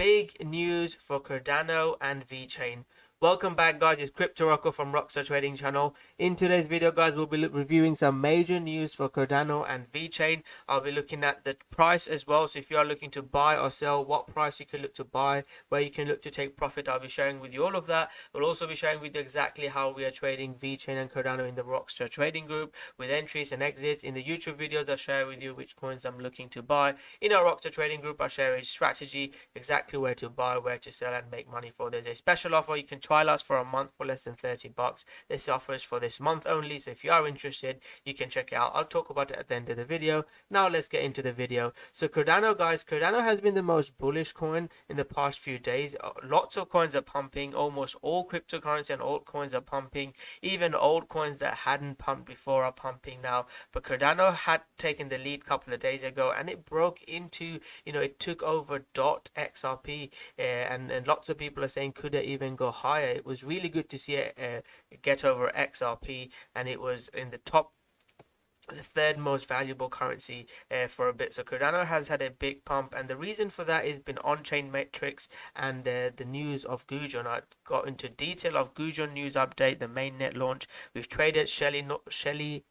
big news for Cardano and Vechain. Welcome back, guys. It's Crypto Rocco from Rockstar Trading Channel. In today's video, guys, we'll be reviewing some major news for Cardano and Vechain. I'll be looking at the price as well. So if you are looking to buy or sell, what price you can look to buy, where you can look to take profit, I'll be sharing with you all of that. We'll also be sharing with you exactly how we are trading Vechain and Cardano in the Rockstar Trading Group with entries and exits. In the YouTube videos, I'll share with you which coins I'm looking to buy. In our Rockstar Trading Group, I'll share a strategy, exactly where to buy, where to sell, and make money for. There's a special offer. You can trial us for a month for less than $30. This offer is for this month only, so if you are interested, you can check it out. I'll talk about it at the end of the video. Now let's get into the video. So Cardano, guys, Cardano has been the most bullish coin in the past few days. Lots of coins are pumping. Almost all cryptocurrency and altcoins are pumping. Even old coins that hadn't pumped before are pumping now. But Cardano had taken the lead a couple of days ago, and it broke into, it took over .xrp, and lots of people are saying, could it even go higher? It was really good to see it get over XRP, and it was in the top, the third most valuable currency for a bit. So Cardano has had a big pump, and the reason for that has been on-chain metrics and the news of Gujon. I got into detail of Gujon news update, the mainnet launch. We've traded Shelly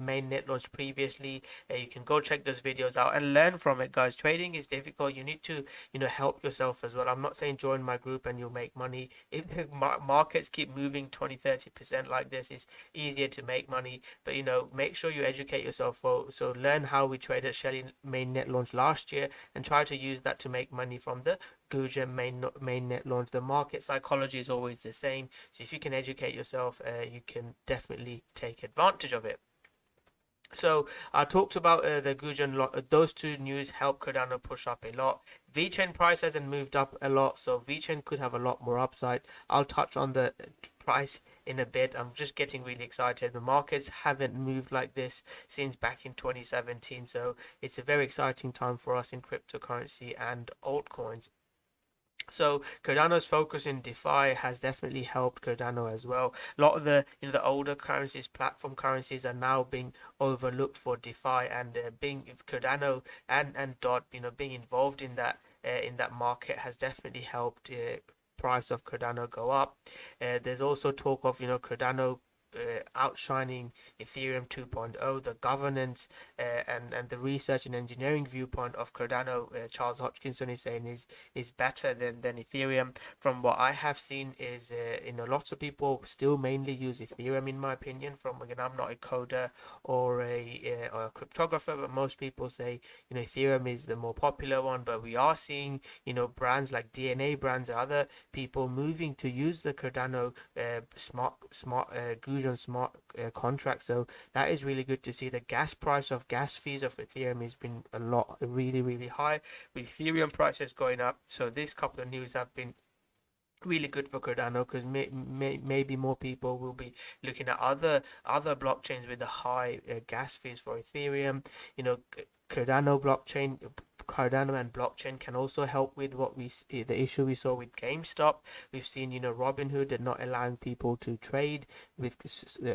mainnet launch previously. You can go check those videos out and learn from it, guys. Trading is difficult. You need to help yourself as well. I'm not saying join my group and you'll make money. If the markets keep moving 20-30% like this, it's easier to make money, but make sure you educate yourself. So learn how we traded Shelly mainnet launch last year and try to use that to make money from the Gujon mainnet launch. The market psychology is always the same, so if you can educate yourself, you can definitely take advantage of it. So I talked about the Gujon. Those two news help Cardano push up a lot. Vechain price hasn't moved up a lot, so Vechain could have a lot more upside. I'll touch on the price in a bit. I'm just getting really excited. The markets haven't moved like this since back in 2017, so it's a very exciting time for us in cryptocurrency and altcoins. So Cardano's focus in DeFi has definitely helped Cardano as well. A lot of the the older currencies, platform currencies, are now being overlooked for DeFi, and being Cardano and DOT, being involved in that market has definitely helped price of Cardano go up. There's also talk of Cardano outshining Ethereum 2.0. The governance and the research and engineering viewpoint of Cardano, Charles Hodgkinson is saying is better than Ethereum. From what I have seen is lots of people still mainly use Ethereum, in my opinion. Again, I'm not a coder or a cryptographer, but most people say Ethereum is the more popular one. But we are seeing brands like DNA brands and other people moving to use the Cardano smart Gujon smart contract. So that is really good to see. The gas fees of Ethereum has been really high, with Ethereum prices going up. So this couple of news have been really good for Cardano, because maybe more people will be looking at other blockchains with the high gas fees for Ethereum. Cardano and blockchain can also help with the issue we saw with GameStop. We've seen Robinhood not allowing people to trade with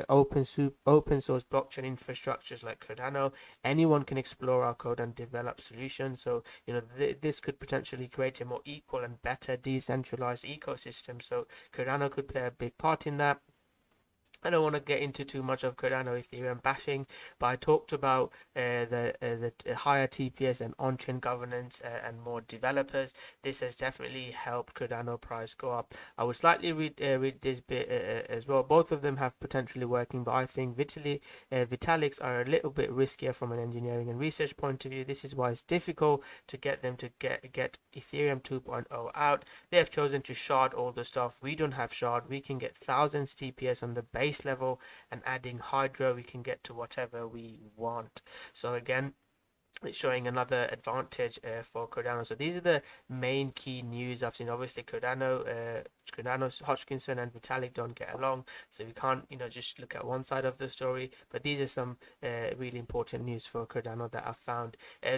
open source blockchain infrastructures like Cardano. Anyone can explore our code and develop solutions. So this could potentially create a more equal and better decentralized ecosystem. So Cardano could play a big part in that. I don't want to get into too much of Cardano Ethereum bashing, but I talked about the higher TPS and on-chain governance and more developers. This has definitely helped Cardano price go up. I will slightly read this bit as well. Both of them have potentially working, but I think Vitaliks are a little bit riskier from an engineering and research point of view. This is why it's difficult to get them to get Ethereum 2.0 out. They have chosen to shard all the stuff. We don't have shard. We can get thousands TPS on the base level, and adding Hydra we can get to whatever we want. So again, it's showing another advantage for Cardano. So these are the main key news I've seen. Obviously Cardano, Hodgkinson and Vitalik don't get along, so we can't just look at one side of the story, but these are some really important news for Cardano that I've found.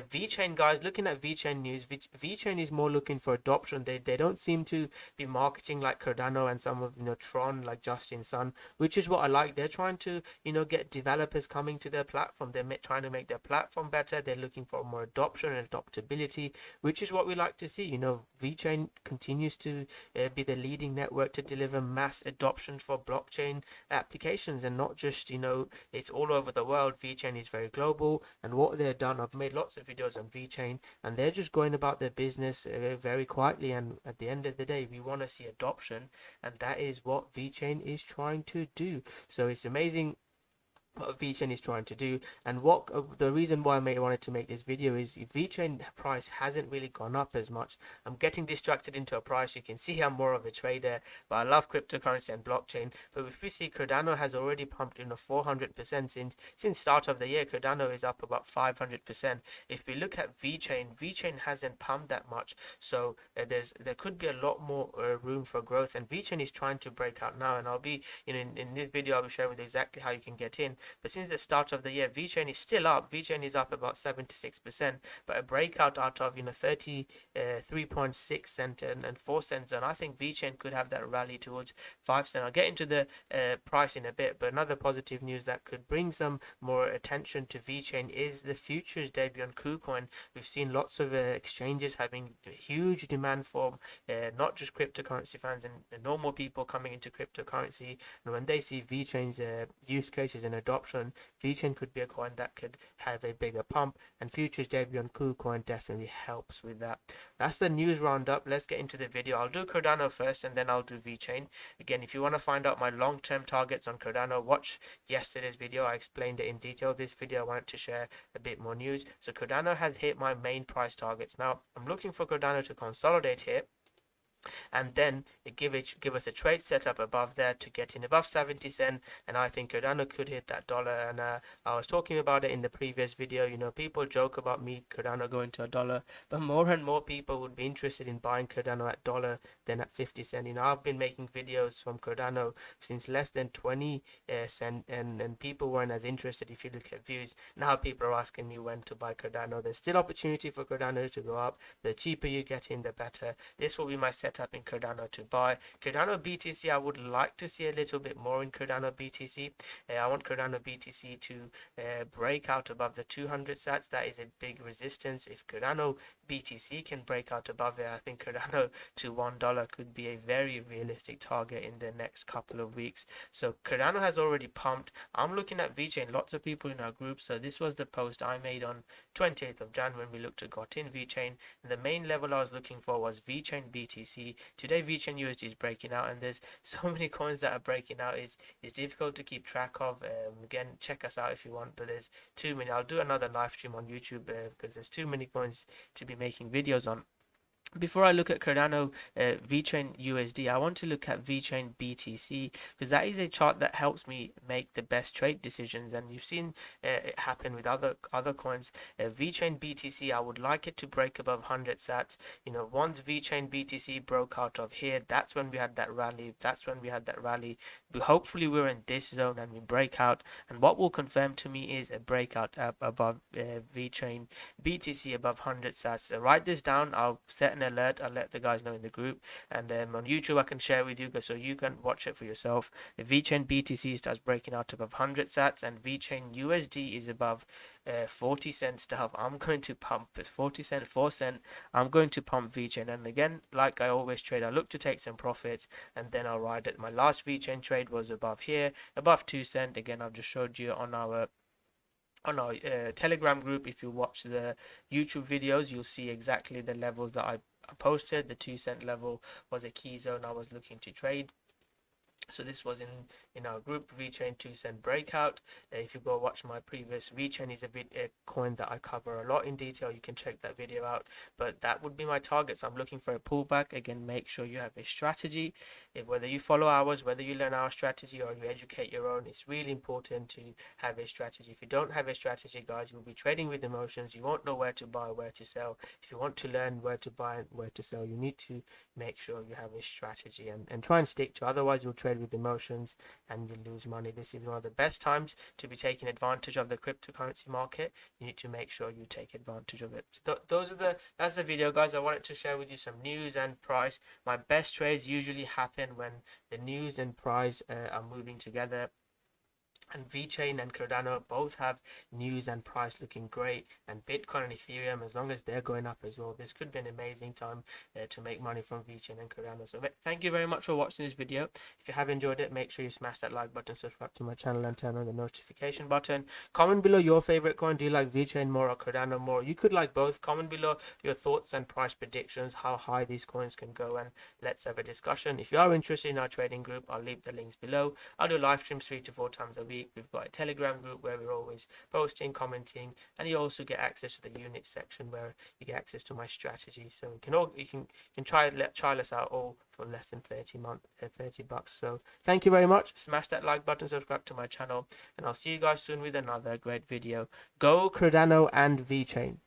Vechain, guys, looking at Vechain news, Vechain is more looking for adoption. They don't seem to be marketing like Cardano and some of Tron, like Justin Sun, which is what I like. They're trying to get developers coming to their platform. They're trying to make their platform better. They're looking looking for more adoption and adoptability, which is what we like to see. You know, Vechain continues to be the leading network to deliver mass adoption for blockchain applications, and not just, you know, it's all over the world. Vechain is very global, and what they've done, I've made lots of videos on Vechain, and they're just going about their business very quietly, and at the end of the day we want to see adoption, and that is what Vechain is trying to do. So it's amazing what Vechain is trying to do, and what the reason why I wanted to make this video is Vechain price hasn't really gone up as much. I'm getting distracted into a price. You can see I'm more of a trader, but I love cryptocurrency and blockchain. But if we see, Cardano has already pumped in a 400% since start of the year. Cardano is up about 500%. If we look at Vechain hasn't pumped that much, so there could be a lot more room for growth, and Vechain is trying to break out now, and I'll be, you know, in this video I'll be sharing with you exactly how you can get in. But since the start of the year, Vechain is still up. Vechain is up about 76%, but a breakout out of, you know, 33.6 cent and 4 cents zone. I think Vechain could have that rally towards 5 cent. I'll get into the price in a bit, but another positive news that could bring some more attention to Vechain is the futures debut on KuCoin. We've seen lots of exchanges having huge demand for not just cryptocurrency fans and normal people coming into cryptocurrency, and when they see Vechain's use cases and adoption, Vechain could be a coin that could have a bigger pump, and futures debut on KuCoin definitely helps with that. That's the news roundup. Let's get into the video. I'll do Cardano first, and then I'll do Vechain. Again, if you want to find out my long-term targets on Cardano, watch yesterday's video. I explained it in detail. This video I wanted to share a bit more news. So Cardano has hit my main price targets. Now I'm looking for Cardano to consolidate here, and then give us a trade setup above there to get in above 70 cent, and I think Cardano could hit that dollar. And I was talking about it in the previous video. You know, people joke about me Cardano going to a dollar, but more and more people would be interested in buying Cardano at dollar than at 50 cent. You know, I've been making videos from Cardano since less than 20 cent, and people weren't as interested. If you look at views now, people are asking me when to buy Cardano. There's still opportunity for Cardano to go up. The cheaper you get in, the better. This will be my setup in Cardano to buy. Cardano BTC, I would like to see a little bit more in Cardano BTC. I want Cardano BTC to break out above the 200 sats. That is a big resistance. If Cardano BTC can break out above it, I think Cardano to $1 could be a very realistic target in the next couple of weeks. So Cardano has already pumped. I'm looking at Vechain. Lots of people in our group. So this was the post I made on 28th of Jan when we looked at got in Vechain. And the main level I was looking for was Vechain BTC. Today Vechain USD is breaking out, and there's so many coins that are breaking out. It's difficult to keep track of. Again, check us out if you want, but there's too many. I'll do another live stream on YouTube because there's too many coins to be making videos on. Before I look at Cardano Vechain USD, I want to look at Vechain BTC, because that is a chart that helps me make the best trade decisions, and you've seen it happen with other coins. Vechain BTC, I would like it to break above 100 sats. You know, once Vechain BTC broke out of here, that's when we had that rally. Hopefully we're in this zone and we break out, and what will confirm to me is a breakout up above Vechain BTC above 100 sats. So write this down. I'll set an alert. I'll let the guys know in the group, and on YouTube I can share with you guys so you can watch it for yourself. The Vechain BTC starts breaking out above 100 sats, and Vechain USD is above 40 cents stuff. I'm going to pump this 40 cent, 4 cent. I'm going to pump Vechain, and again, like I always trade, I look to take some profits and then I'll ride it. My last Vechain trade was above here, above 2 cent. Again, I've just showed you on our Telegram group. If you watch the YouTube videos, you'll see exactly the levels that I posted. The 2 cent level was a key zone I was looking to trade. So this was in our group. Vechain 2 cent breakout. If you go watch my previous, Vechain is a coin that I cover a lot in detail. You can check that video out, but that would be my target. So I'm looking for a pullback. Again, make sure you have a strategy. Whether you follow ours, whether you learn our strategy or you educate your own, it's really important to have a strategy. If you don't have a strategy, guys, you'll be trading with emotions. You won't know where to buy, where to sell. If you want to learn where to buy and where to sell, you need to make sure you have a strategy and try and stick to. Otherwise, you'll trade with emotions and you lose money. This is one of the best times to be taking advantage of the cryptocurrency market. You need to make sure you take advantage of it. So that's the video, guys. I wanted to share with you some news and price. My best trades usually happen when the news and price are moving together. And Vechain and Cardano both have news and price looking great, and Bitcoin and Ethereum, as long as they're going up as well, this could be an amazing time to make money from Vechain and Cardano. So thank you very much for watching this video. If you have enjoyed it, make sure you smash that like button, subscribe to my channel, and turn on the notification button. Comment below your favorite coin. Do you like Vechain more or Cardano more? You could like both. Comment below your thoughts and price predictions, how high these coins can go, and let's have a discussion. If you are interested in our trading group, I'll leave the links below. I'll do live streams 3 to 4 times a week. We've got a Telegram group where we're always posting, commenting, and you also get access to the unit section where you get access to my strategy. So you can try us out all for less than 30 bucks. So thank you very much. Smash that like button, subscribe to my channel, and I'll see you guys soon with another great video. Go Cardano and Vechain.